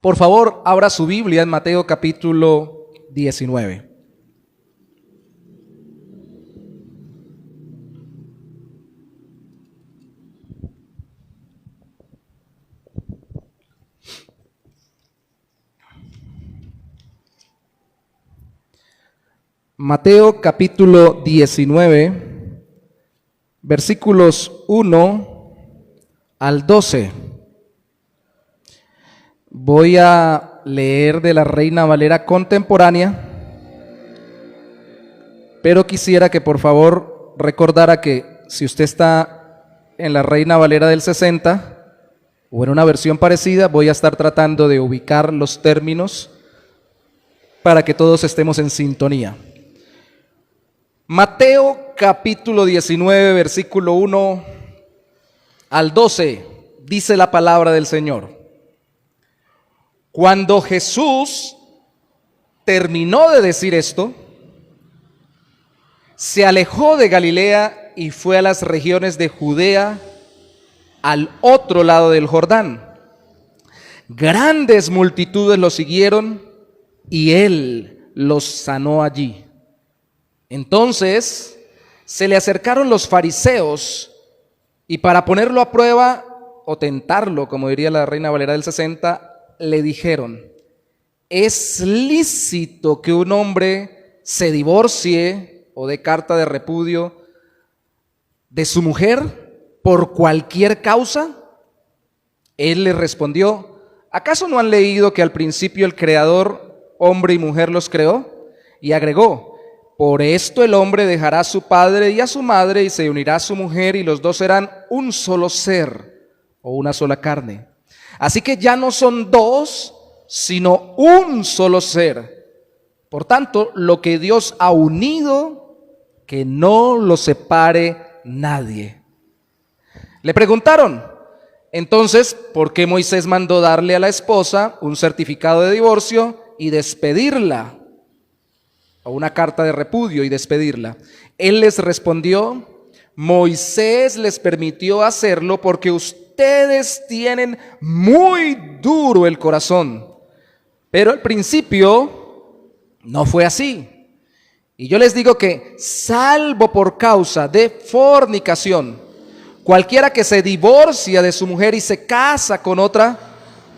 Por favor, abra su Biblia en Mateo capítulo 19. Mateo capítulo 19, versículos 1 al 12. Voy a leer de la Reina Valera contemporánea, pero quisiera que por favor recordara que si usted está en la Reina Valera del 60 o en una versión parecida, voy a estar tratando de ubicar los términos para que todos estemos en sintonía. Mateo capítulo 19, versículo 1 al 12, dice la palabra del Señor. Cuando Jesús terminó de decir esto, se alejó de Galilea y fue a las regiones de Judea, al otro lado del Jordán. Grandes multitudes lo siguieron y él los sanó allí. Entonces se le acercaron los fariseos y para ponerlo a prueba o tentarlo, como diría la Reina Valera del 60, le dijeron: ¿es lícito que un hombre se divorcie o dé carta de repudio de su mujer por cualquier causa? Él les respondió: ¿acaso no han leído que al principio el Creador, hombre y mujer, los creó? Y agregó: por esto el hombre dejará a su padre y a su madre y se unirá a su mujer y los dos serán un solo ser o una sola carne. Así que ya no son dos, sino un solo ser. Por tanto, lo que Dios ha unido, que no lo separe nadie. Le preguntaron, entonces, ¿por qué Moisés mandó darle a la esposa un certificado de divorcio y despedirla? O una carta de repudio y despedirla. Él les respondió: Moisés les permitió hacerlo porque ustedes tienen muy duro el corazón. Pero al principio no fue así. Y yo les digo que, salvo por causa de fornicación, cualquiera que se divorcia de su mujer y se casa con otra,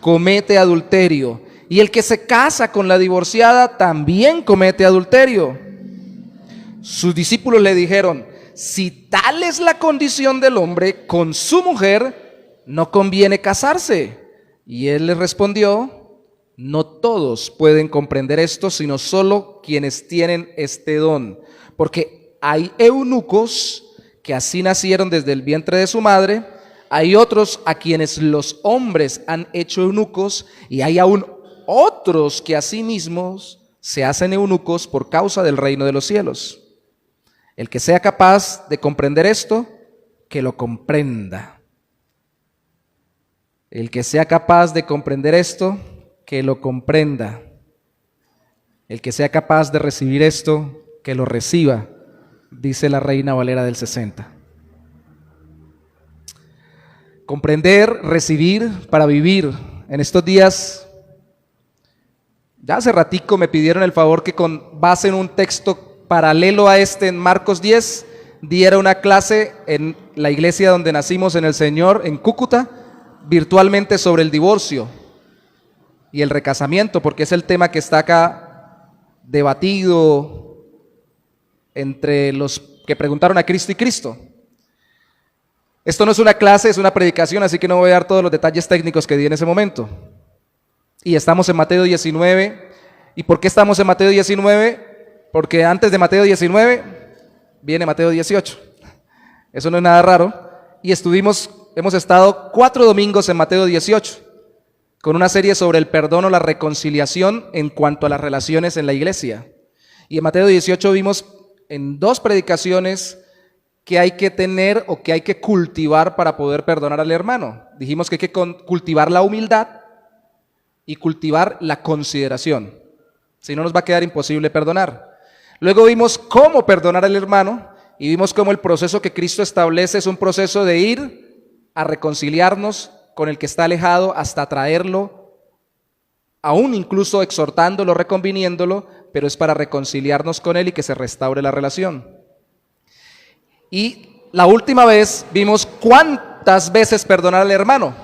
comete adulterio. Y el que se casa con la divorciada también comete adulterio. Sus discípulos le dijeron: si tal es la condición del hombre con su mujer, no conviene casarse. Y él les respondió: no todos pueden comprender esto, sino solo quienes tienen este don. Porque hay eunucos que así nacieron desde el vientre de su madre, hay otros a quienes los hombres han hecho eunucos, y hay aún otros que a sí mismos se hacen eunucos por causa del reino de los cielos. El que sea capaz de comprender esto, que lo comprenda. El que sea capaz de comprender esto, que lo comprenda. El que sea capaz de recibir esto, que lo reciba, dice la Reina Valera del 60. Comprender, recibir para vivir. En estos días, ya hace ratico me pidieron el favor que con base en un texto paralelo a este en Marcos 10, diera una clase en la iglesia donde nacimos en el Señor, en Cúcuta, virtualmente sobre el divorcio y el recasamiento, porque es el tema que está acá debatido entre los que preguntaron a Cristo y Cristo. Esto no es una clase, es una predicación, así que no voy a dar todos los detalles técnicos que di en ese momento. Y estamos en Mateo 19. ¿Y por qué estamos en Mateo 19? Porque antes de Mateo 19 viene Mateo 18. Eso no es nada raro. Y hemos estado 4 domingos en Mateo 18, con una serie sobre el perdón o la reconciliación en cuanto a las relaciones en la iglesia. Y en Mateo 18 vimos en 2 predicaciones que hay que tener o que hay que cultivar para poder perdonar al hermano. Dijimos que hay que cultivar la humildad y cultivar la consideración, si no nos va a quedar imposible perdonar. Luego vimos cómo perdonar al hermano y vimos cómo el proceso que Cristo establece es un proceso de ir a reconciliarnos con el que está alejado hasta traerlo aún incluso exhortándolo, reconviniéndolo, pero es para reconciliarnos con Él y que se restaure la relación. Y la última vez vimos cuántas veces perdonar al hermano.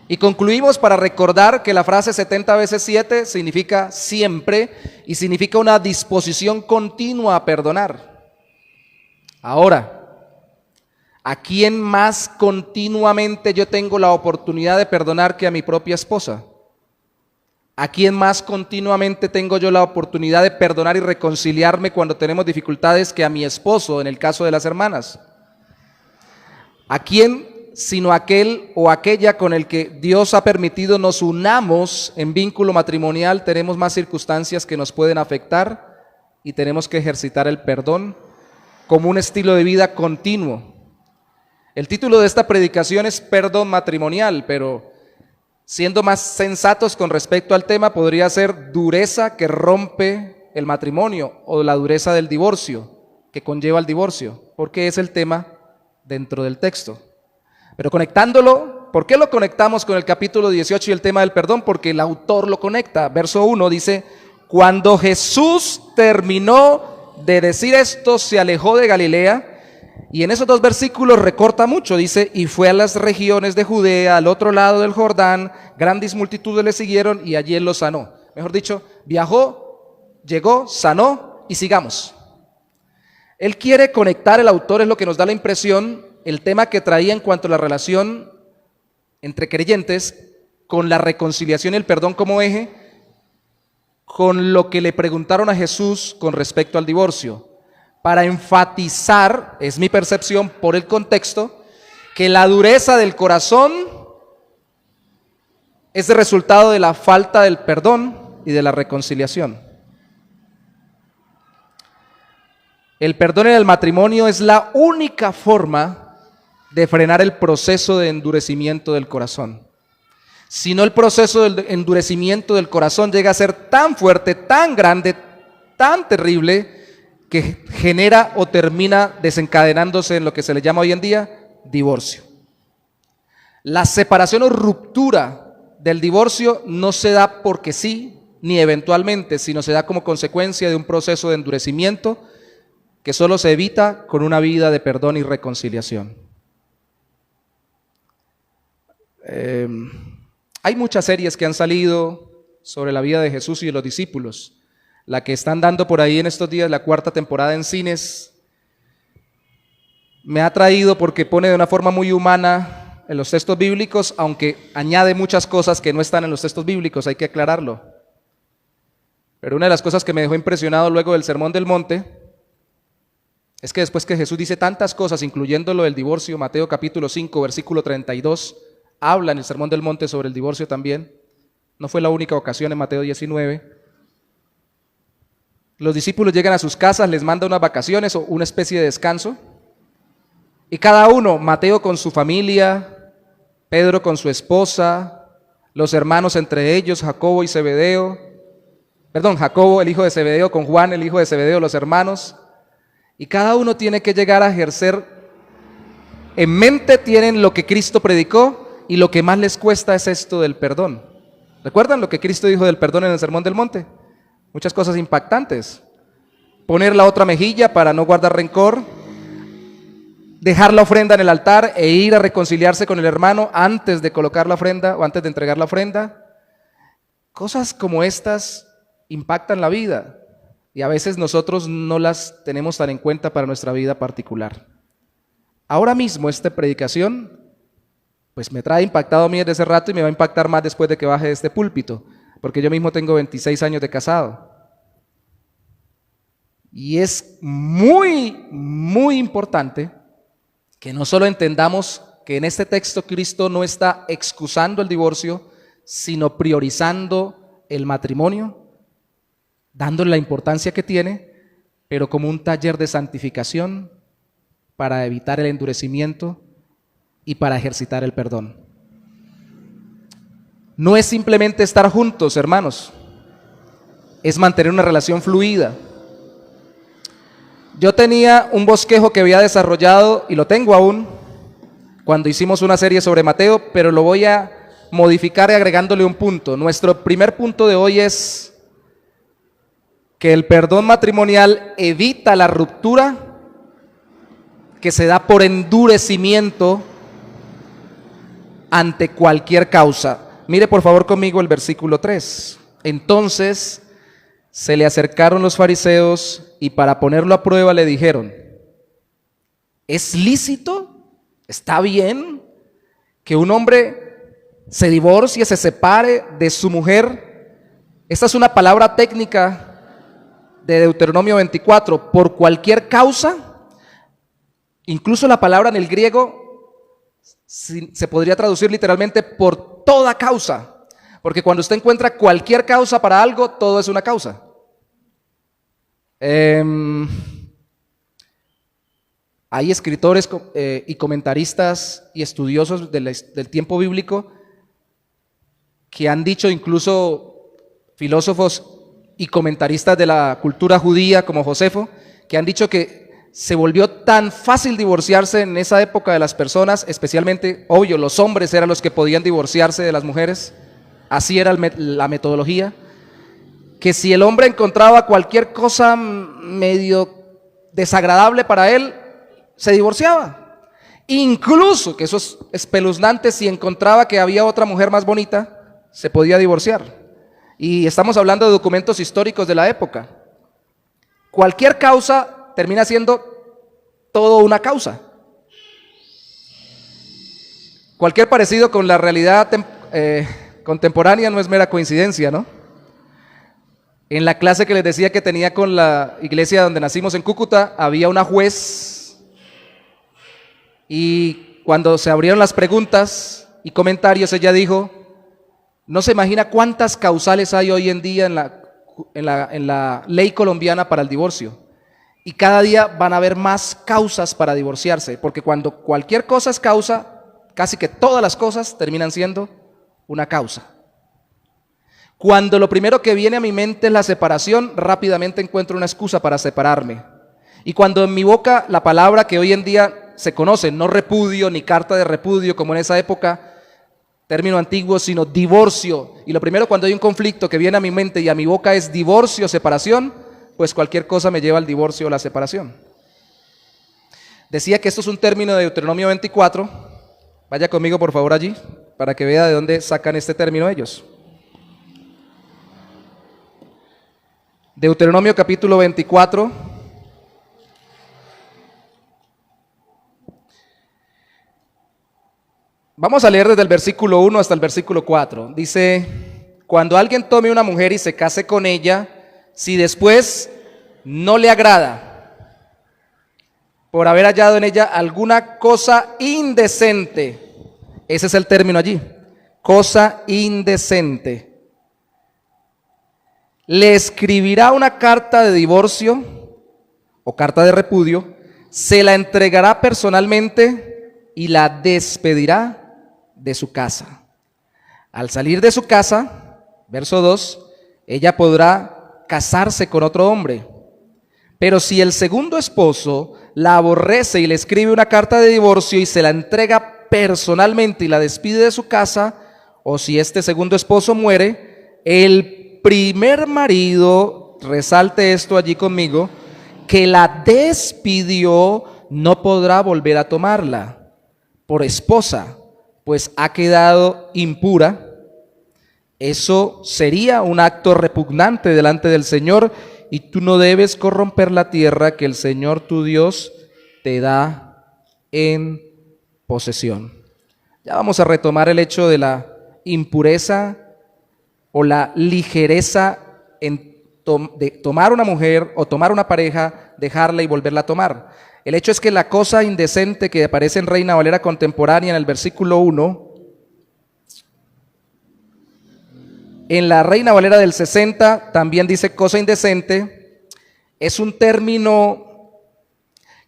Y concluimos para recordar que la frase 70 veces 7 significa siempre y significa una disposición continua a perdonar. Ahora, ¿a quién más continuamente yo tengo la oportunidad de perdonar que a mi propia esposa? ¿A quién más continuamente tengo yo la oportunidad de perdonar y reconciliarme cuando tenemos dificultades que a mi esposo, en el caso de las hermanas? ¿A quién sino aquel o aquella con el que Dios ha permitido nos unamos en vínculo matrimonial? Tenemos más circunstancias que nos pueden afectar y tenemos que ejercitar el perdón como un estilo de vida continuo. El título de esta predicación es Perdón matrimonial, pero siendo más sensatos con respecto al tema, podría ser dureza que rompe el matrimonio o la dureza del divorcio que conlleva el divorcio, porque es el tema dentro del texto. Pero conectándolo, ¿por qué lo conectamos con el capítulo 18 y el tema del perdón? Porque el autor lo conecta. Verso 1 dice: cuando Jesús terminó de decir esto, se alejó de Galilea. Y en esos dos versículos recorta mucho, dice: y fue a las regiones de Judea, al otro lado del Jordán, grandes multitudes le siguieron y allí él los sanó. Mejor dicho, viajó, llegó, sanó y sigamos. Él quiere conectar, el autor es lo que nos da la impresión, el tema que traía en cuanto a la relación entre creyentes con la reconciliación y el perdón como eje, con lo que le preguntaron a Jesús con respecto al divorcio, para enfatizar, es mi percepción por el contexto, que la dureza del corazón es el resultado de la falta del perdón y de la reconciliación. El perdón en el matrimonio es la única forma de frenar el proceso de endurecimiento del corazón. Si no, el proceso del endurecimiento del corazón llega a ser tan fuerte, tan grande, tan terrible, que genera o termina desencadenándose en lo que se le llama hoy en día divorcio. La separación o ruptura del divorcio no se da porque sí, ni eventualmente, sino se da como consecuencia de un proceso de endurecimiento que solo se evita con una vida de perdón y reconciliación. Hay muchas series que han salido sobre la vida de Jesús y de los discípulos. La que están dando por ahí en estos días, la 4ª temporada en cines, me ha atraído porque pone de una forma muy humana en los textos bíblicos, aunque añade muchas cosas que no están en los textos bíblicos, hay que aclararlo. Pero una de las cosas que me dejó impresionado luego del Sermón del Monte es que después que Jesús dice tantas cosas, incluyendo lo del divorcio, Mateo capítulo 5, versículo 32, habla en el Sermón del Monte sobre el divorcio también. No fue la única ocasión en Mateo 19. Los discípulos llegan a sus casas, les manda unas vacaciones o una especie de descanso. Y cada uno, Mateo con su familia, Pedro con su esposa, los hermanos entre ellos, Jacobo el hijo de Zebedeo con Juan, el hijo de Zebedeo, los hermanos. Y cada uno tiene que llegar a ejercer, en mente tienen lo que Cristo predicó y lo que más les cuesta es esto del perdón. ¿Recuerdan lo que Cristo dijo del perdón en el Sermón del Monte? Muchas cosas impactantes. Poner la otra mejilla para no guardar rencor, dejar la ofrenda en el altar e ir a reconciliarse con el hermano antes de colocar la ofrenda o antes de entregar la ofrenda. Cosas como estas impactan la vida. Y a veces nosotros no las tenemos tan en cuenta para nuestra vida particular. Ahora mismo esta predicación pues me trae impactado a mí desde hace rato y me va a impactar más después de que baje de este púlpito, porque yo mismo tengo 26 años de casado. Y es muy, muy importante que no solo entendamos que en este texto Cristo no está excusando el divorcio, sino priorizando el matrimonio, dándole la importancia que tiene, pero como un taller de santificación para evitar el endurecimiento y para ejercitar el perdón. No es simplemente estar juntos, hermanos, es mantener una relación fluida. Yo tenía un bosquejo que había desarrollado, y lo tengo aún, cuando hicimos una serie sobre Mateo, pero lo voy a modificar y agregándole un punto. Nuestro primer punto de hoy es que el perdón matrimonial evita la ruptura que se da por endurecimiento ante cualquier causa. Mire por favor conmigo el versículo 3. Entonces se le acercaron los fariseos y para ponerlo a prueba le dijeron: ¿es lícito? ¿Está bien que un hombre se divorcie, se separe de su mujer? Esta es una palabra técnica de Deuteronomio 24, por cualquier causa. Incluso la palabra en el griego se podría traducir literalmente por toda causa, porque cuando usted encuentra cualquier causa para algo, todo es una causa. Hay escritores y comentaristas y estudiosos del tiempo bíblico que han dicho, incluso filósofos y comentaristas de la cultura judía como Josefo, que han dicho que se volvió tan fácil divorciarse en esa época de las personas, especialmente, obvio, los hombres eran los que podían divorciarse de las mujeres, así era la metodología, que si el hombre encontraba cualquier cosa medio desagradable para él, se divorciaba. Incluso, que eso es espeluznante, si encontraba que había otra mujer más bonita, se podía divorciar. Y estamos hablando de documentos históricos de la época. Cualquier causa termina siendo todo una causa. Cualquier parecido con la realidad contemporánea no es mera coincidencia, ¿no? En la clase que les decía que tenía con la iglesia donde nacimos en Cúcuta, había una juez y cuando se abrieron las preguntas y comentarios, ella dijo: no se imagina cuántas causales hay hoy en día en la ley colombiana para el divorcio. Y cada día van a haber más causas para divorciarse, porque cuando cualquier cosa es causa, casi que todas las cosas terminan siendo una causa. Cuando lo primero que viene a mi mente es la separación, rápidamente encuentro una excusa para separarme. Y cuando en mi boca la palabra que hoy en día se conoce, no repudio ni carta de repudio como en esa época, término antiguo, sino divorcio, y lo primero cuando hay un conflicto que viene a mi mente y a mi boca es divorcio, separación, pues cualquier cosa me lleva al divorcio o la separación. Decía que esto es un término de Deuteronomio 24. Vaya conmigo por favor allí, para que vea de dónde sacan este término ellos. Deuteronomio capítulo 24. Vamos a leer desde el versículo 1 hasta el versículo 4. Dice: cuando alguien tome una mujer y se case con ella, si después no le agrada, por haber hallado en ella alguna cosa indecente, ese es el término allí, cosa indecente, le escribirá una carta de divorcio o carta de repudio, se la entregará personalmente y la despedirá de su casa. Al salir de su casa, verso 2, ella podrá casarse con otro hombre. Pero si el segundo esposo la aborrece y le escribe una carta de divorcio y se la entrega personalmente y la despide de su casa, o si este segundo esposo muere, el primer marido, resalte esto allí conmigo, que la despidió no podrá volver a tomarla por esposa, pues ha quedado impura. Eso sería un acto repugnante delante del Señor, y tú no debes corromper la tierra que el Señor tu Dios te da en posesión. Ya vamos a retomar el hecho de la impureza o la ligereza de tomar una mujer o tomar una pareja, dejarla y volverla a tomar. El hecho es que la cosa indecente que aparece en Reina Valera contemporánea en el versículo 1, en la Reina Valera del 60 también dice cosa indecente. Es un término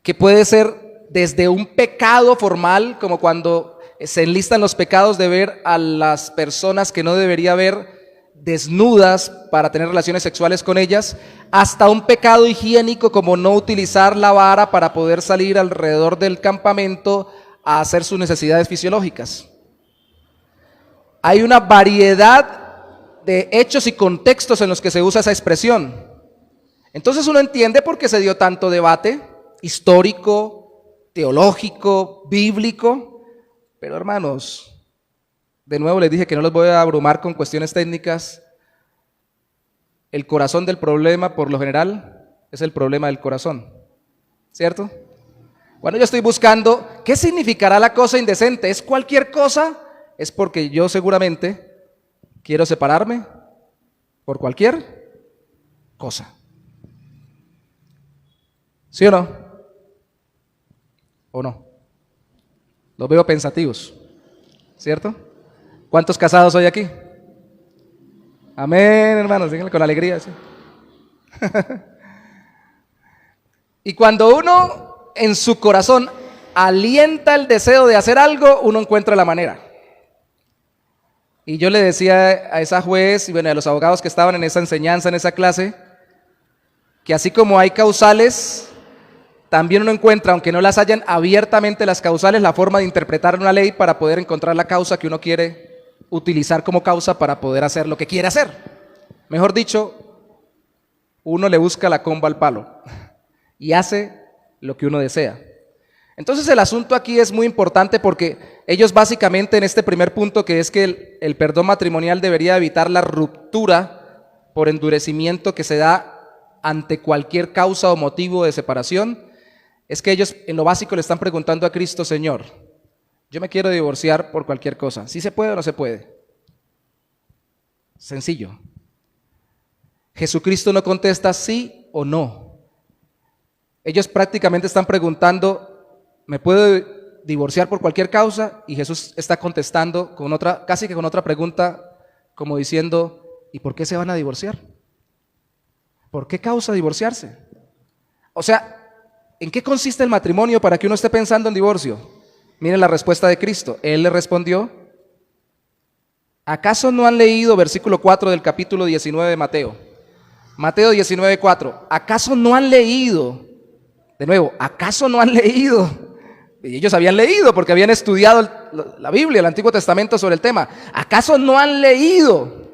que puede ser desde un pecado formal, como cuando se enlistan los pecados de ver a las personas que no debería ver desnudas para tener relaciones sexuales con ellas, hasta un pecado higiénico como no utilizar la vara para poder salir alrededor del campamento a hacer sus necesidades fisiológicas. hay una variedad de hechos y contextos en los que se usa esa expresión. Entonces uno entiende por qué se dio tanto debate histórico, teológico, bíblico. Pero hermanos, de nuevo les dije que no los voy a abrumar con cuestiones técnicas. El corazón del problema, por lo general, es el problema del corazón, ¿cierto? Cuando yo estoy buscando, ¿qué significará la cosa indecente? ¿Es cualquier cosa? Es porque yo seguramente quiero separarme por cualquier cosa. ¿Sí o no? ¿O no? Los veo pensativos, ¿cierto? ¿Cuántos casados hay aquí? Amén, hermanos, díganle con alegría, ¿sí? Y cuando uno en su corazón alienta el deseo de hacer algo, uno encuentra la manera. Y yo le decía a esa juez y bueno, a los abogados que estaban en esa enseñanza, en esa clase, que así como hay causales, también uno encuentra, aunque no las hayan abiertamente las causales, la forma de interpretar una ley para poder encontrar la causa que uno quiere utilizar como causa para poder hacer lo que quiere hacer. Mejor dicho, uno le busca la comba al palo y hace lo que uno desea. Entonces el asunto aquí es muy importante porque ellos básicamente en este primer punto, que es que el perdón matrimonial debería evitar la ruptura por endurecimiento que se da ante cualquier causa o motivo de separación, es que ellos en lo básico le están preguntando a Cristo: Señor, yo me quiero divorciar por cualquier cosa, ¿sí se puede o no se puede? Sencillo. Jesucristo no contesta sí o no. Ellos prácticamente están preguntando: ¿me puedo divorciar por cualquier causa? Y Jesús está contestando con otra, casi que con otra pregunta, como diciendo: ¿y por qué se van a divorciar? ¿Por qué causa divorciarse? O sea, ¿en qué consiste el matrimonio para que uno esté pensando en divorcio? Miren la respuesta de Cristo. Él le respondió: ¿acaso no han leído versículo 4 del capítulo 19 de Mateo? Mateo 19:4. ¿Acaso no han leído? De nuevo, ¿acaso no han leído? Y ellos habían leído porque habían estudiado la Biblia, el Antiguo Testamento sobre el tema. ¿Acaso no han leído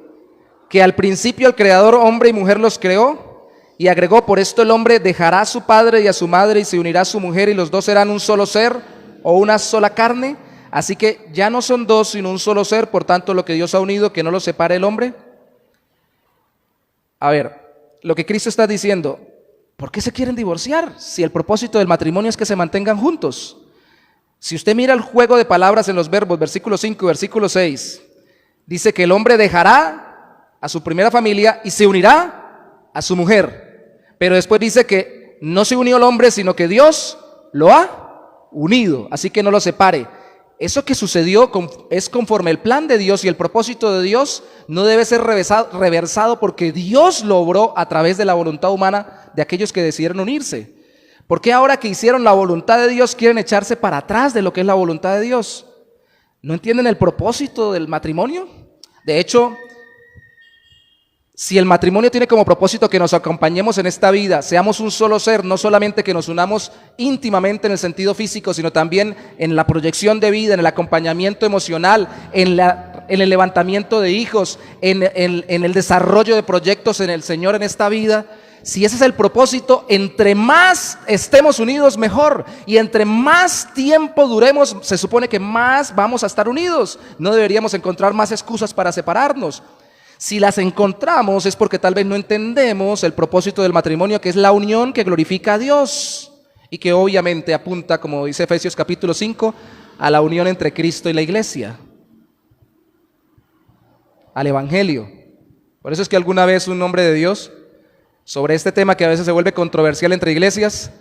que al principio el Creador hombre y mujer los creó? Y agregó: por esto el hombre dejará a su padre y a su madre y se unirá a su mujer y los dos serán un solo ser o una sola carne. Así que ya no son dos sino un solo ser, por tanto lo que Dios ha unido, que no lo separe el hombre. A ver, lo que Cristo está diciendo: ¿por qué se quieren divorciar si el propósito del matrimonio es que se mantengan juntos? Si usted mira el juego de palabras en los verbos, versículo 5 y versículo 6, dice que el hombre dejará a su primera familia y se unirá a su mujer. Pero después dice que no se unió el hombre, sino que Dios lo ha unido, así que no lo separe. Eso que sucedió es conforme el plan de Dios, y el propósito de Dios no debe ser reversado porque Dios lo obró a través de la voluntad humana de aquellos que decidieron unirse. ¿Por qué ahora que hicieron la voluntad de Dios quieren echarse para atrás de lo que es la voluntad de Dios? ¿No entienden el propósito del matrimonio? De hecho, si el matrimonio tiene como propósito que nos acompañemos en esta vida, seamos un solo ser, no solamente que nos unamos íntimamente en el sentido físico, sino también en la proyección de vida, en el acompañamiento emocional, en el levantamiento de hijos, en el desarrollo de proyectos en el Señor en esta vida. Si ese es el propósito, entre más estemos unidos mejor, y entre más tiempo duremos, se supone que más vamos a estar unidos. No deberíamos encontrar más excusas para separarnos. Si las encontramos es porque tal vez no entendemos el propósito del matrimonio, que es la unión que glorifica a Dios y que obviamente apunta, como dice Efesios capítulo 5, a la unión entre Cristo y la iglesia, al evangelio. Por eso es que alguna vez un hombre de Dios, sobre este tema que a veces se vuelve controversial entre iglesias,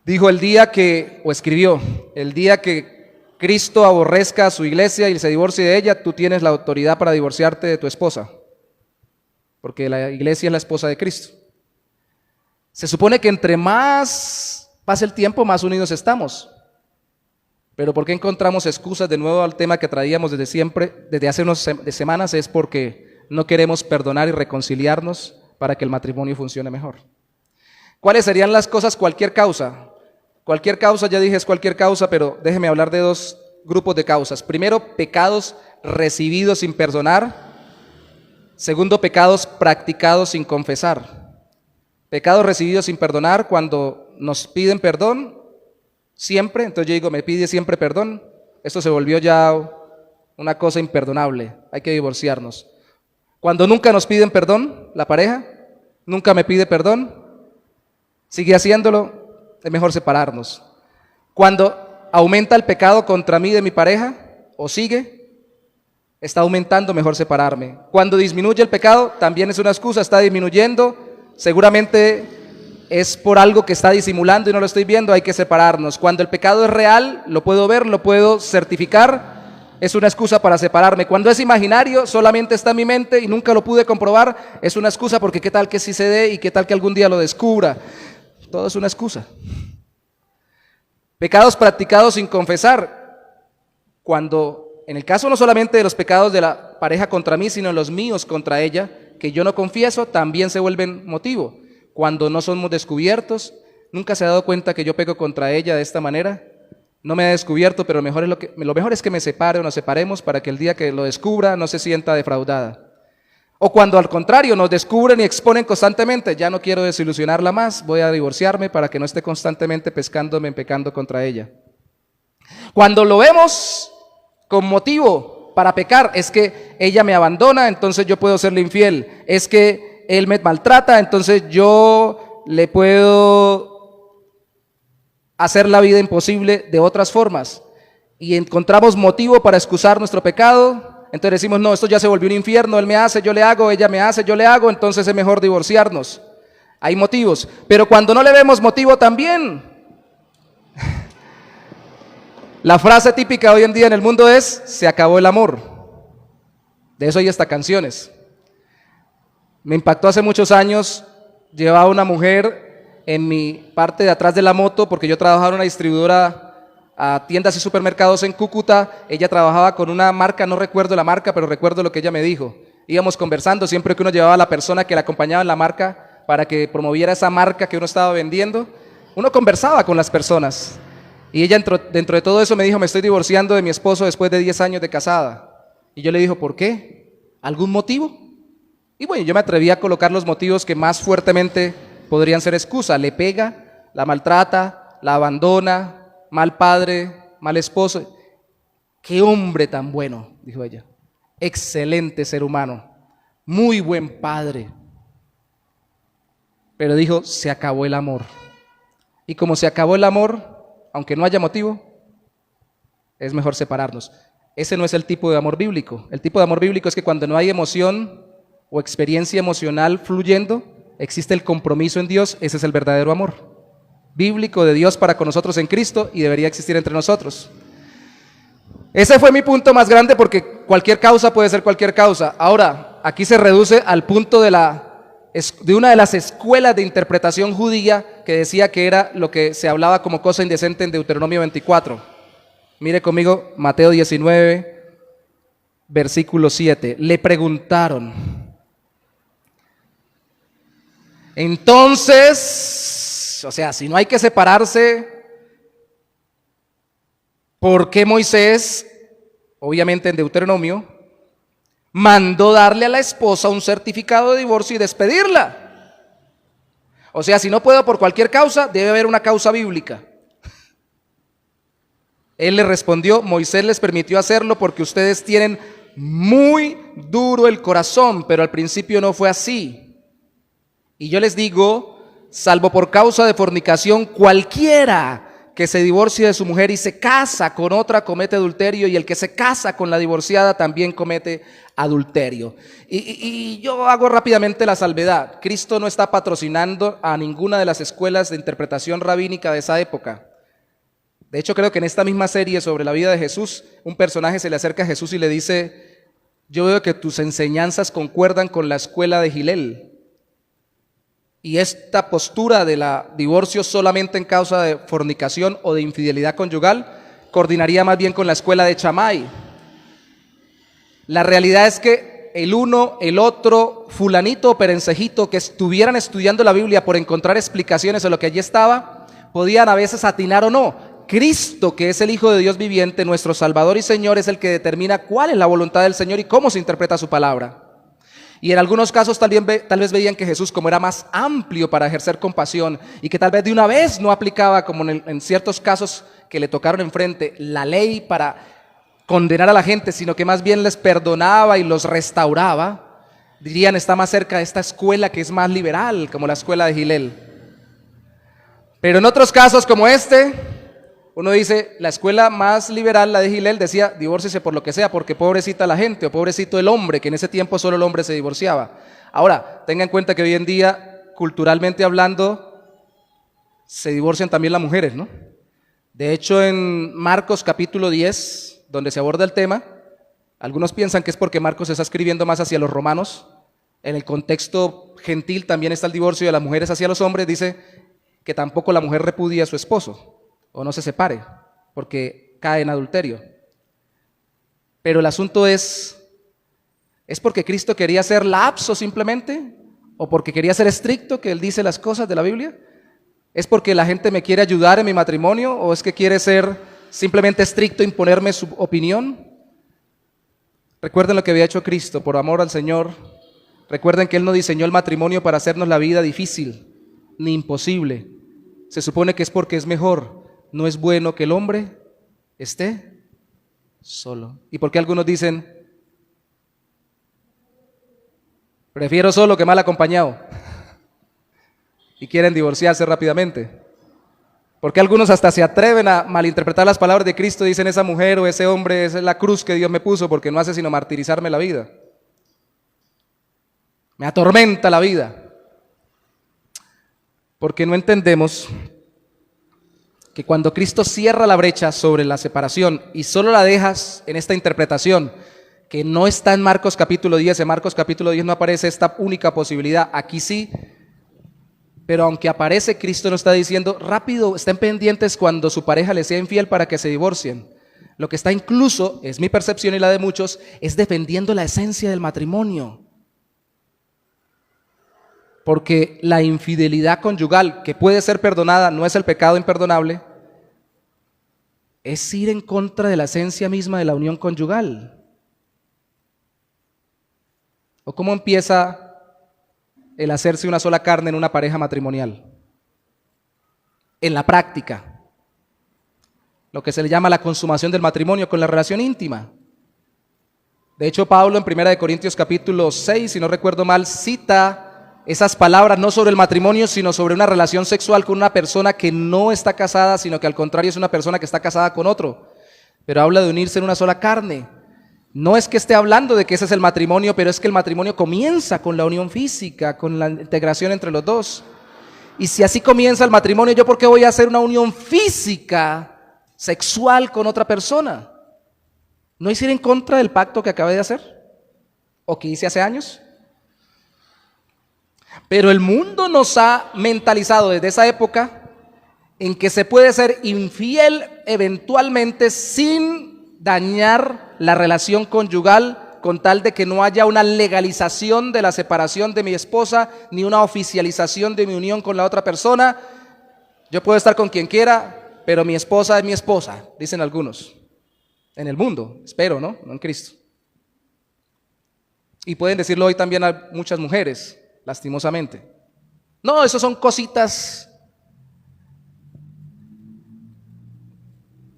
dijo escribió: el día que Cristo aborrezca a su iglesia y se divorcie de ella, tú tienes la autoridad para divorciarte de tu esposa, porque la iglesia es la esposa de Cristo. Se supone que entre más pase el tiempo, más unidos estamos. Pero ¿por qué encontramos excusas? De nuevo al tema que traíamos desde siempre, desde hace unas semanas, es porque no queremos perdonar y reconciliarnos para que el matrimonio funcione mejor. ¿Cuáles serían las cosas? Cualquier causa. Cualquier causa, ya dije, es cualquier causa, pero déjeme hablar de dos grupos de causas. Primero, pecados recibidos sin perdonar. Segundo, pecados practicados sin confesar. Pecados recibidos sin perdonar, cuando nos piden perdón siempre, entonces yo digo, me pide siempre perdón. Esto se volvió ya una cosa imperdonable, hay que divorciarnos. Cuando nunca nos piden perdón, la pareja, nunca me pide perdón, sigue haciéndolo, es mejor separarnos. Cuando aumenta el pecado contra mí de mi pareja, o sigue, está aumentando, mejor separarme. Cuando disminuye el pecado, también es una excusa, está disminuyendo, seguramente es por algo que está disimulando y no lo estoy viendo, hay que separarnos. Cuando el pecado es real, lo puedo ver, lo puedo certificar, es una excusa para separarme. Cuando es imaginario, solamente está en mi mente y nunca lo pude comprobar, es una excusa porque qué tal que sí se dé y qué tal que algún día lo descubra. Todo es una excusa. Pecados practicados sin confesar, cuando en el caso no solamente de los pecados de la pareja contra mí, sino los míos contra ella, que yo no confieso, también se vuelven motivo. Cuando no somos descubiertos, nunca se ha dado cuenta que yo pego contra ella de esta manera. No me ha descubierto, pero lo mejor es que me separe o nos separemos para que el día que lo descubra no se sienta defraudada. O cuando al contrario nos descubren y exponen constantemente, ya no quiero desilusionarla más, voy a divorciarme para que no esté constantemente pescándome, pecando contra ella. Cuando lo vemos con motivo para pecar, es que ella me abandona, entonces yo puedo serle infiel. Es que él me maltrata, entonces yo le puedo hacer la vida imposible de otras formas. Y encontramos motivo para excusar nuestro pecado. Entonces decimos, no, esto ya se volvió un infierno, él me hace, yo le hago, ella me hace, yo le hago, entonces es mejor divorciarnos. Hay motivos. Pero cuando no le vemos motivo también, la frase típica hoy en día en el mundo es, se acabó el amor. De eso hay hasta canciones. Me impactó hace muchos años, llevaba una mujer en mi parte de atrás de la moto, porque yo trabajaba en una distribuidora a tiendas y supermercados en Cúcuta. Ella trabajaba con una marca, no recuerdo la marca, pero recuerdo lo que ella me dijo. Íbamos conversando siempre que uno llevaba a la persona que la acompañaba en la marca para que promoviera esa marca que uno estaba vendiendo. Uno conversaba con las personas y ella dentro de todo eso me dijo, me estoy divorciando de mi esposo después de 10 años de casada. Y yo le dije, ¿por qué? ¿Algún motivo? Y bueno, yo me atreví a colocar los motivos que más fuertemente podrían ser excusa. Le pega, la maltrata, la abandona, mal padre, mal esposo. ¡Qué hombre tan bueno!, dijo ella. Excelente ser humano, muy buen padre. Pero dijo, se acabó el amor. Y como se acabó el amor, aunque no haya motivo, es mejor separarnos. Ese no es el tipo de amor bíblico. El tipo de amor bíblico es que cuando no hay emoción o experiencia emocional fluyendo, existe el compromiso en Dios. Ese es el verdadero amor bíblico de Dios para con nosotros en Cristo y debería existir entre nosotros. Ese fue mi punto más grande, porque cualquier causa puede ser cualquier causa. Ahora, aquí se reduce al punto de una de las escuelas de interpretación judía que decía que era lo que se hablaba como cosa indecente en Deuteronomio 24. Mire conmigo Mateo 19, versículo 7. Le preguntaron, entonces, o sea, si no hay que separarse, ¿por qué Moisés, obviamente en Deuteronomio, mandó darle a la esposa un certificado de divorcio y despedirla? O sea, si no puedo por cualquier causa, debe haber una causa bíblica. Él le respondió, Moisés les permitió hacerlo porque ustedes tienen muy duro el corazón, pero al principio no fue así. Y yo les digo, salvo por causa de fornicación, cualquiera que se divorcie de su mujer y se casa con otra comete adulterio, y el que se casa con la divorciada también comete adulterio. Y yo hago rápidamente la salvedad. Cristo no está patrocinando a ninguna de las escuelas de interpretación rabínica de esa época. De hecho, creo que en esta misma serie sobre la vida de Jesús, un personaje se le acerca a Jesús y le dice, yo veo que tus enseñanzas concuerdan con la escuela de Gilel. Y esta postura de la divorcio solamente en causa de fornicación o de infidelidad conyugal coordinaría más bien con la escuela de Chamay. La realidad es que el uno, el otro, fulanito o perencejito que estuvieran estudiando la Biblia por encontrar explicaciones de lo que allí estaba, podían a veces atinar o no. Cristo, que es el Hijo de Dios viviente, nuestro Salvador y Señor, es el que determina cuál es la voluntad del Señor y cómo se interpreta su palabra. Y en algunos casos tal vez veían que Jesús, como era más amplio para ejercer compasión y que tal vez de una vez no aplicaba, como en ciertos casos que le tocaron enfrente, la ley para condenar a la gente, sino que más bien les perdonaba y los restauraba, dirían, está más cerca de esta escuela que es más liberal, como la escuela de Hillel. Pero en otros casos como este, uno dice, la escuela más liberal, la de Hillel, decía, divórciese por lo que sea, porque pobrecita la gente, o pobrecito el hombre, que en ese tiempo solo el hombre se divorciaba. Ahora, tenga en cuenta que hoy en día, culturalmente hablando, se divorcian también las mujeres, ¿no? De hecho, en Marcos capítulo 10, donde se aborda el tema, algunos piensan que es porque Marcos está escribiendo más hacia los romanos. En el contexto gentil también está el divorcio de las mujeres hacia los hombres. Dice que tampoco la mujer repudia a su esposo o no se separe porque cae en adulterio. Pero el asunto ¿es porque Cristo quería ser lapso simplemente? ¿O porque quería ser estricto, que Él dice las cosas de la Biblia? ¿Es porque la gente me quiere ayudar en mi matrimonio? ¿O es que quiere ser simplemente estricto, imponerme su opinión? Recuerden lo que había hecho Cristo por amor al Señor. Recuerden que Él no diseñó el matrimonio para hacernos la vida difícil ni imposible. Se supone que es porque es mejor. No es bueno que el hombre esté solo. ¿Y por qué algunos dicen, prefiero solo que mal acompañado? Y quieren divorciarse rápidamente. Porque algunos hasta se atreven a malinterpretar las palabras de Cristo, dicen esa mujer o ese hombre es la cruz que Dios me puso porque no hace sino martirizarme la vida. Me atormenta la vida. Porque no entendemos que cuando Cristo cierra la brecha sobre la separación y solo la dejas en esta interpretación, que no está en Marcos capítulo 10, en Marcos capítulo 10 no aparece esta única posibilidad, aquí sí. Pero aunque aparece, Cristo no está diciendo, rápido, estén pendientes cuando su pareja les sea infiel para que se divorcien. Lo que está incluso, es mi percepción y la de muchos, es defendiendo la esencia del matrimonio. Porque la infidelidad conyugal, que puede ser perdonada, no es el pecado imperdonable, es ir en contra de la esencia misma de la unión conyugal. ¿O cómo empieza el hacerse una sola carne en una pareja matrimonial? En la práctica, lo que se le llama la consumación del matrimonio con la relación íntima. De hecho, Pablo en 1 Corintios capítulo 6, si no recuerdo mal, cita esas palabras no sobre el matrimonio, sino sobre una relación sexual con una persona que no está casada, sino que al contrario es una persona que está casada con otro. Pero habla de unirse en una sola carne. No es que esté hablando de que ese es el matrimonio, pero es que el matrimonio comienza con la unión física, con la integración entre los dos. Y si así comienza el matrimonio, ¿yo por qué voy a hacer una unión física, sexual con otra persona? ¿No es ir en contra del pacto que acabé de hacer? ¿O que hice hace años? Pero el mundo nos ha mentalizado desde esa época en que se puede ser infiel eventualmente sin dañar la relación conyugal, con tal de que no haya una legalización de la separación de mi esposa ni una oficialización de mi unión con la otra persona. Yo puedo estar con quien quiera, pero mi esposa es mi esposa, dicen algunos. En el mundo, espero, ¿no? No en Cristo. Y pueden decirlo hoy también a muchas mujeres, lastimosamente. No, eso son cositas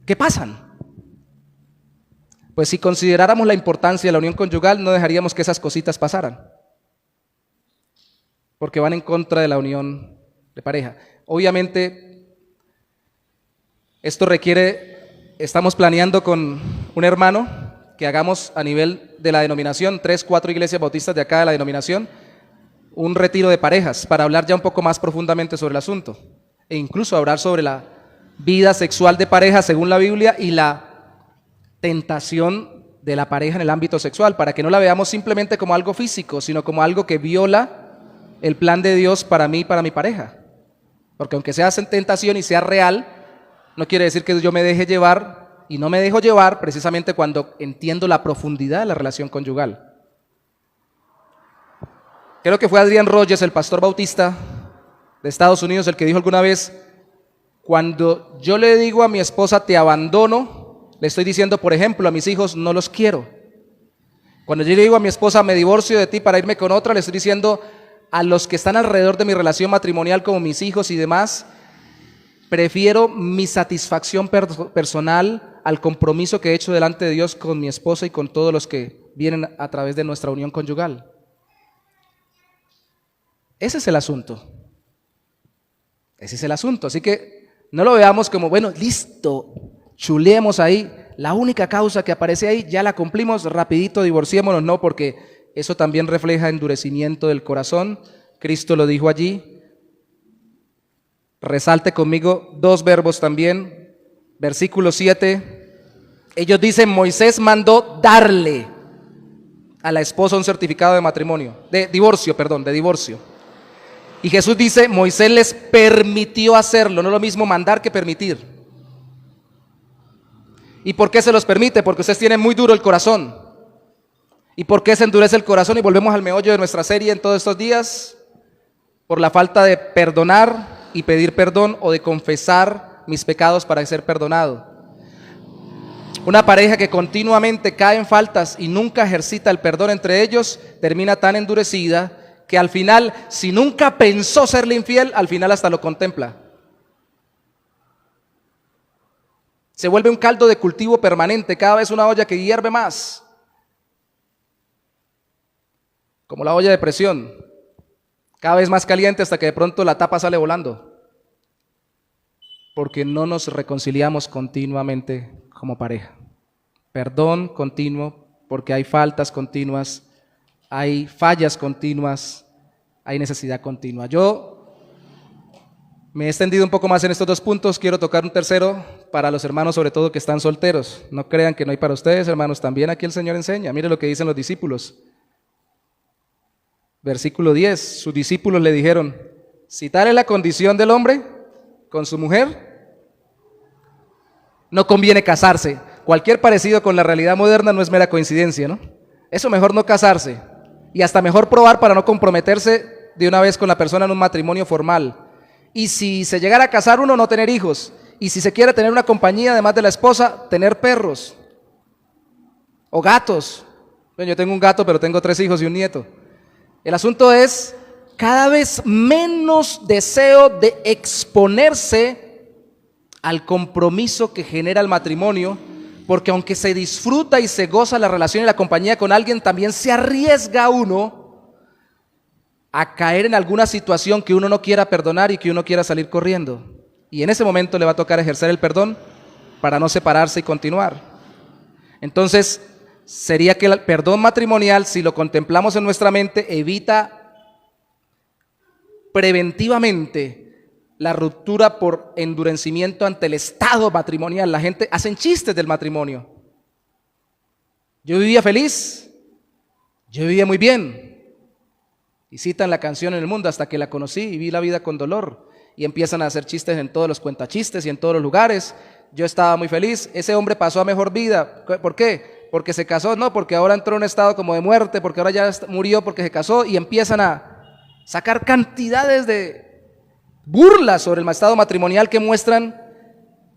que pasan. Pues si consideráramos la importancia de la unión conyugal, no dejaríamos que esas cositas pasaran, porque van en contra de la unión de pareja. Obviamente, esto requiere, estamos planeando con un hermano que hagamos a nivel de la denominación, 3, 4 iglesias bautistas de acá de la denominación, un retiro de parejas para hablar ya un poco más profundamente sobre el asunto e incluso hablar sobre la vida sexual de pareja según la Biblia y la tentación de la pareja en el ámbito sexual, para que no la veamos simplemente como algo físico, sino como algo que viola el plan de Dios para mí y para mi pareja. Porque aunque sea tentación y sea real, no quiere decir que yo me deje llevar, y no me dejo llevar precisamente cuando entiendo la profundidad de la relación conyugal. Creo que fue Adrian Rogers, el pastor bautista de Estados Unidos, el que dijo alguna vez, Cuando yo le digo a mi esposa te abandono, le estoy diciendo, por ejemplo, a mis hijos no los quiero. Cuando yo le digo a mi esposa me divorcio de ti para irme con otra, le estoy diciendo a los que están alrededor de mi relación matrimonial, como mis hijos y demás, prefiero mi satisfacción personal al compromiso que he hecho delante de Dios con mi esposa y con todos los que vienen a través de nuestra unión conyugal. Ese es el asunto. Ese es el asunto. Así que no lo veamos como, bueno, listo, chuleemos ahí. La única causa que aparece ahí, ya la cumplimos, rapidito divorciémonos. No, porque eso también refleja endurecimiento del corazón. Cristo lo dijo allí. Resalte conmigo 2 verbos también. Versículo 7. Ellos dicen, Moisés mandó darle a la esposa un certificado de matrimonio, de divorcio. Y Jesús dice, Moisés les permitió hacerlo. No es lo mismo mandar que permitir. ¿Y por qué se los permite? Porque ustedes tienen muy duro el corazón. ¿Y por qué se endurece el corazón? Y volvemos al meollo de nuestra serie en todos estos días. Por la falta de perdonar y pedir perdón, o de confesar mis pecados para ser perdonado. Una pareja que continuamente cae en faltas y nunca ejercita el perdón entre ellos, termina tan endurecida que al final, si nunca pensó serle infiel, al final hasta lo contempla. Se vuelve un caldo de cultivo permanente, cada vez una olla que hierve más. Como la olla de presión, cada vez más caliente hasta que de pronto la tapa sale volando. Porque no nos reconciliamos continuamente como pareja. Perdón continuo, porque hay faltas continuas, hay fallas continuas, hay necesidad continua. Yo me he extendido un poco más en estos 2 puntos, quiero tocar un tercero para los hermanos, sobre todo que están solteros. No crean que no hay para ustedes, hermanos, también aquí el Señor enseña. Mire lo que dicen los discípulos. Versículo 10, sus discípulos le dijeron, si tal es la condición del hombre con su mujer, no conviene casarse. Cualquier parecido con la realidad moderna no es mera coincidencia, ¿no? Eso mejor no casarse. Y hasta mejor probar para no comprometerse de una vez con la persona en un matrimonio formal. Y si se llegara a casar uno, no tener hijos. Y si se quiere tener una compañía, además de la esposa, tener perros. O gatos. Bueno, yo tengo un gato, pero tengo 3 hijos y un nieto. El asunto es cada vez menos deseo de exponerse al compromiso que genera el matrimonio, porque aunque se disfruta y se goza la relación y la compañía con alguien, también se arriesga uno a caer en alguna situación que uno no quiera perdonar y que uno quiera salir corriendo. Y en ese momento le va a tocar ejercer el perdón para no separarse y continuar. Entonces, sería que el perdón matrimonial, si lo contemplamos en nuestra mente, evita preventivamente la ruptura por endurecimiento ante el estado matrimonial. La gente hacen chistes del matrimonio. Yo vivía feliz, yo vivía muy bien. Y citan la canción en el mundo hasta que la conocí y vi la vida con dolor. Y empiezan a hacer chistes en todos los cuentachistes y en todos los lugares. Yo estaba muy feliz, ese hombre pasó a mejor vida. ¿Por qué? Porque se casó, no, porque ahora entró en un estado como de muerte, porque ahora ya murió porque se casó, y empiezan a sacar cantidades de burlas sobre el estado matrimonial que muestran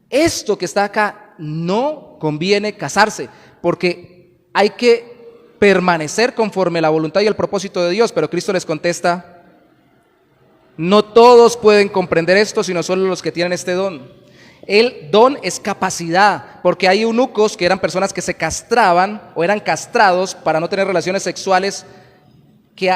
esto que está acá. No conviene casarse, porque hay que permanecer conforme la voluntad y el propósito de Dios. Pero Cristo les contesta, no todos pueden comprender esto, sino solo los que tienen este don. El don es capacidad, porque hay eunucos que eran personas que se castraban o eran castrados para no tener relaciones sexuales, que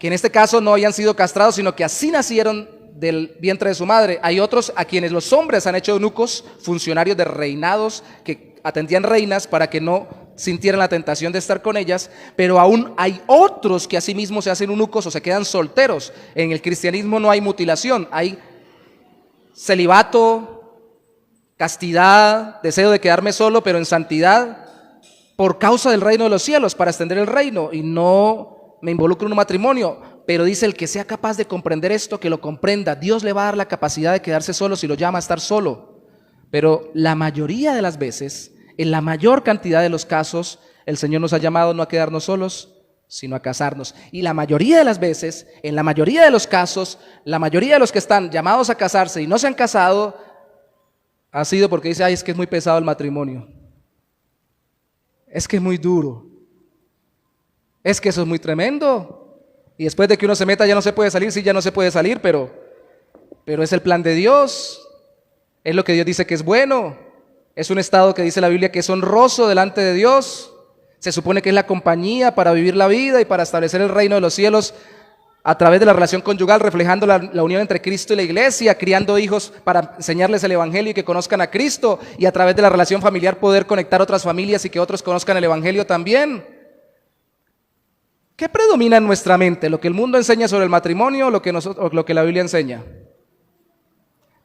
en este caso no hayan sido castrados, sino que así nacieron del vientre de su madre. Hay otros a quienes los hombres han hecho eunucos, funcionarios de reinados que atendían reinas para que no sintieran la tentación de estar con ellas, pero aún hay otros que asimismo se hacen eunucos o se quedan solteros. En el cristianismo no hay mutilación, hay celibato, castidad, deseo de quedarme solo, pero en santidad, por causa del reino de los cielos, para extender el reino, y no me involucro en un matrimonio. Pero dice, el que sea capaz de comprender esto, que lo comprenda. Dios le va a dar la capacidad de quedarse solo si lo llama a estar solo. Pero la mayoría de las veces, en la mayor cantidad de los casos, el Señor nos ha llamado no a quedarnos solos, sino a casarnos. Y la mayoría de las veces, en la mayoría de los casos, la mayoría de los que están llamados a casarse y no se han casado, ha sido porque dice, ay, es que es muy pesado el matrimonio. Es que es muy duro. Es que eso es muy tremendo. Y después de que uno se meta ya no se puede salir, sí, ya no se puede salir, pero es el plan de Dios. Es lo que Dios dice que es bueno. Es un estado que dice la Biblia que es honroso delante de Dios. Se supone que es la compañía para vivir la vida y para establecer el reino de los cielos a través de la relación conyugal, reflejando la unión entre Cristo y la iglesia, criando hijos para enseñarles el evangelio y que conozcan a Cristo, y a través de la relación familiar poder conectar otras familias y que otros conozcan el evangelio también. ¿Qué predomina en nuestra mente? ¿Lo que el mundo enseña sobre el matrimonio o lo que la Biblia enseña?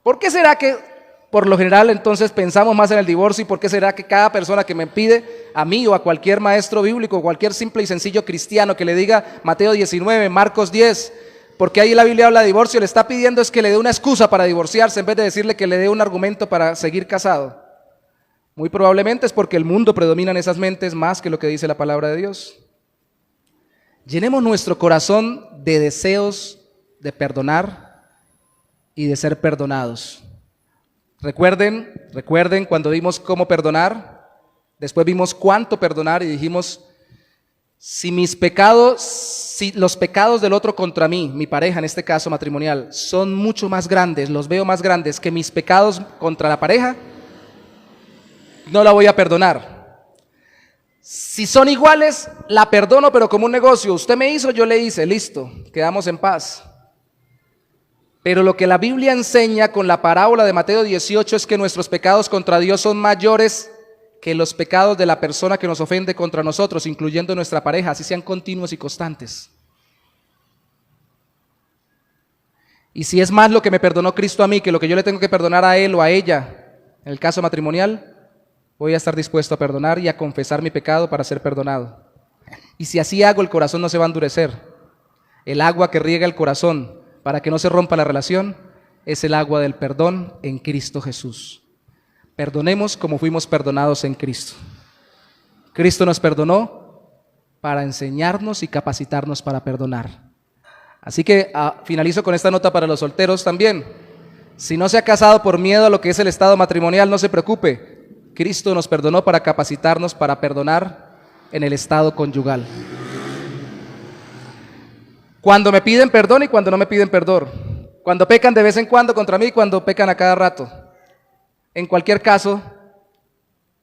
¿Por qué será que por lo general entonces pensamos más en el divorcio? ¿Y por qué será que cada persona que me pide a mí o a cualquier maestro bíblico, cualquier simple y sencillo cristiano que le diga Mateo 19, Marcos 10, porque ahí la Biblia habla de divorcio, le está pidiendo es que le dé una excusa para divorciarse en vez de decirle que le dé un argumento para seguir casado? Muy probablemente es porque el mundo predomina en esas mentes más que lo que dice la palabra de Dios. Llenemos nuestro corazón de deseos de perdonar y de ser perdonados. Recuerden cuando vimos cómo perdonar, después vimos cuánto perdonar y dijimos, si los pecados del otro contra mí, mi pareja en este caso matrimonial, son mucho más grandes, los veo más grandes que mis pecados contra la pareja, no la voy a perdonar. Si son iguales, la perdono, pero como un negocio. Usted me hizo, yo le hice, listo, quedamos en paz. Pero lo que la Biblia enseña con la parábola de Mateo 18 es que nuestros pecados contra Dios son mayores que los pecados de la persona que nos ofende contra nosotros, incluyendo nuestra pareja, así sean continuos y constantes. Y si es más lo que me perdonó Cristo a mí que lo que yo le tengo que perdonar a él o a ella, en el caso matrimonial, voy a estar dispuesto a perdonar y a confesar mi pecado para ser perdonado. Y si así hago, el corazón no se va a endurecer. El agua que riega el corazón para que no se rompa la relación es el agua del perdón en Cristo Jesús. Perdonemos como fuimos perdonados en Cristo. Cristo nos perdonó para enseñarnos y capacitarnos para perdonar. Así que finalizo con esta nota para los solteros también. Si no se ha casado por miedo a lo que es el estado matrimonial, no se preocupe. Cristo nos perdonó para capacitarnos para perdonar en el estado conyugal. Cuando me piden perdón y cuando no me piden perdón. Cuando pecan de vez en cuando contra mí y cuando pecan a cada rato. En cualquier caso,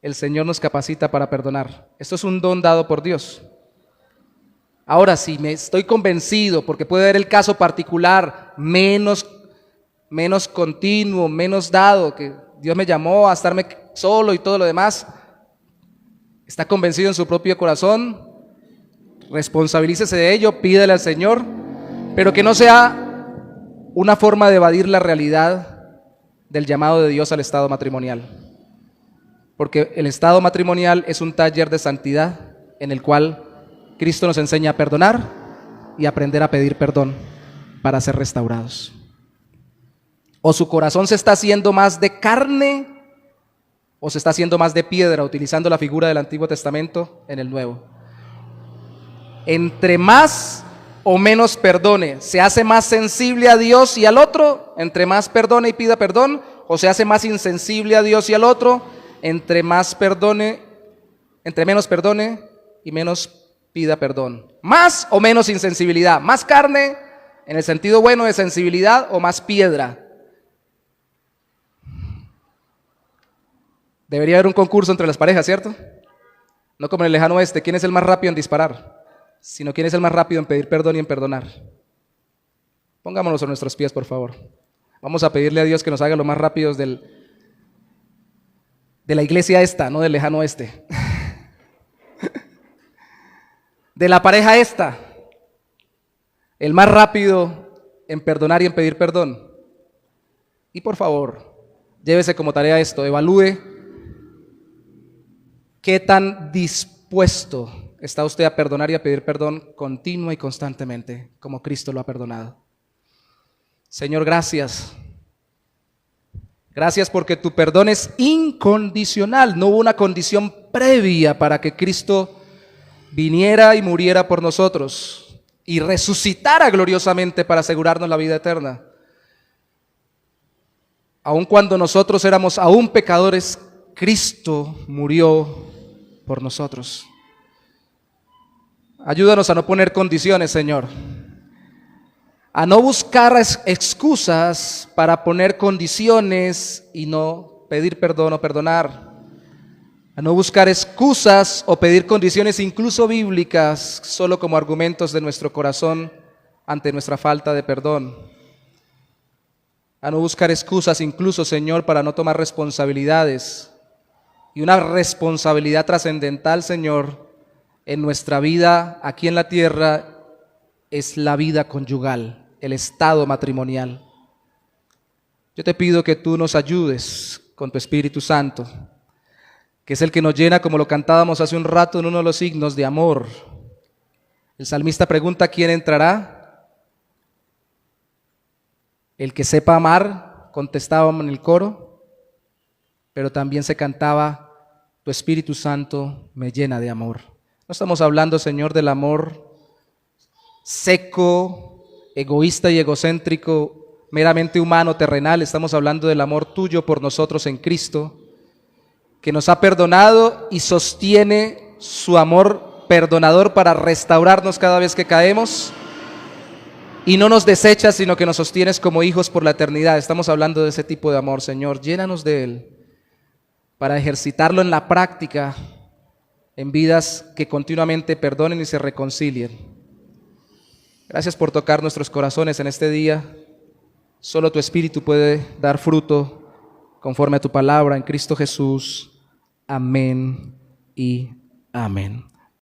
el Señor nos capacita para perdonar. Esto es un don dado por Dios. Ahora, si me estoy convencido, porque puede haber el caso particular menos continuo, menos dado, que Dios me llamó a estarme solo y todo lo demás, está convencido en su propio corazón, responsabilícese de ello, pídele al Señor, pero que no sea una forma de evadir la realidad del llamado de Dios al estado matrimonial, porque el estado matrimonial es un taller de santidad en el cual Cristo nos enseña a perdonar y aprender a pedir perdón para ser restaurados. O su corazón se está haciendo más de carne o se está haciendo más de piedra, utilizando la figura del Antiguo Testamento en el Nuevo. Entre más o menos perdone, ¿se hace más sensible a Dios y al otro? Entre más perdone y pida perdón, ¿o se hace más insensible a Dios y al otro? Entre menos perdone y menos pida perdón. ¿Más o menos insensibilidad? ¿Más carne en el sentido bueno de sensibilidad o más piedra? Debería haber un concurso entre las parejas, ¿cierto? No como en el lejano oeste, ¿quién es el más rápido en disparar? Sino quién es el más rápido en pedir perdón y en perdonar. Pongámonos a nuestros pies, por favor. Vamos a pedirle a Dios que nos haga lo más rápidos de la iglesia esta, no del lejano oeste. De la pareja esta, el más rápido en perdonar y en pedir perdón. Y por favor, llévese como tarea esto, evalúe qué tan dispuesto está usted a perdonar y a pedir perdón continua y constantemente, como Cristo lo ha perdonado. Señor, gracias. Gracias porque tu perdón es incondicional. No hubo una condición previa para que Cristo viniera y muriera por nosotros y resucitara gloriosamente para asegurarnos la vida eterna. aun cuando nosotros éramos aún pecadores, Cristo murió por nosotros. Ayúdanos a no poner condiciones, Señor, a no buscar excusas para poner condiciones y no pedir perdón o perdonar, a no buscar excusas o pedir condiciones incluso bíblicas solo como argumentos de nuestro corazón ante nuestra falta de perdón, a no buscar excusas incluso, Señor, para no tomar responsabilidades, y una responsabilidad trascendental, Señor, en nuestra vida aquí en la tierra es la vida conyugal, el estado matrimonial. Yo te pido que tú nos ayudes con tu Espíritu Santo, que es el que nos llena, como lo cantábamos hace un rato, en uno de los signos de amor. El salmista pregunta: ¿quién entrará? El que sepa amar, contestábamos en el coro, pero también se cantaba: tu Espíritu Santo me llena de amor. No estamos hablando, Señor, del amor seco, egoísta y egocéntrico, meramente humano, terrenal. Estamos hablando del amor tuyo por nosotros en Cristo, que nos ha perdonado y sostiene su amor perdonador para restaurarnos cada vez que caemos, y no nos desecha, sino que nos sostienes como hijos por la eternidad. Estamos hablando de ese tipo de amor, Señor. Llénanos de él para ejercitarlo en la práctica, en vidas que continuamente perdonen y se reconcilien. Gracias por tocar nuestros corazones en este día. Solo tu Espíritu puede dar fruto conforme a tu palabra en Cristo Jesús. Amén y amén.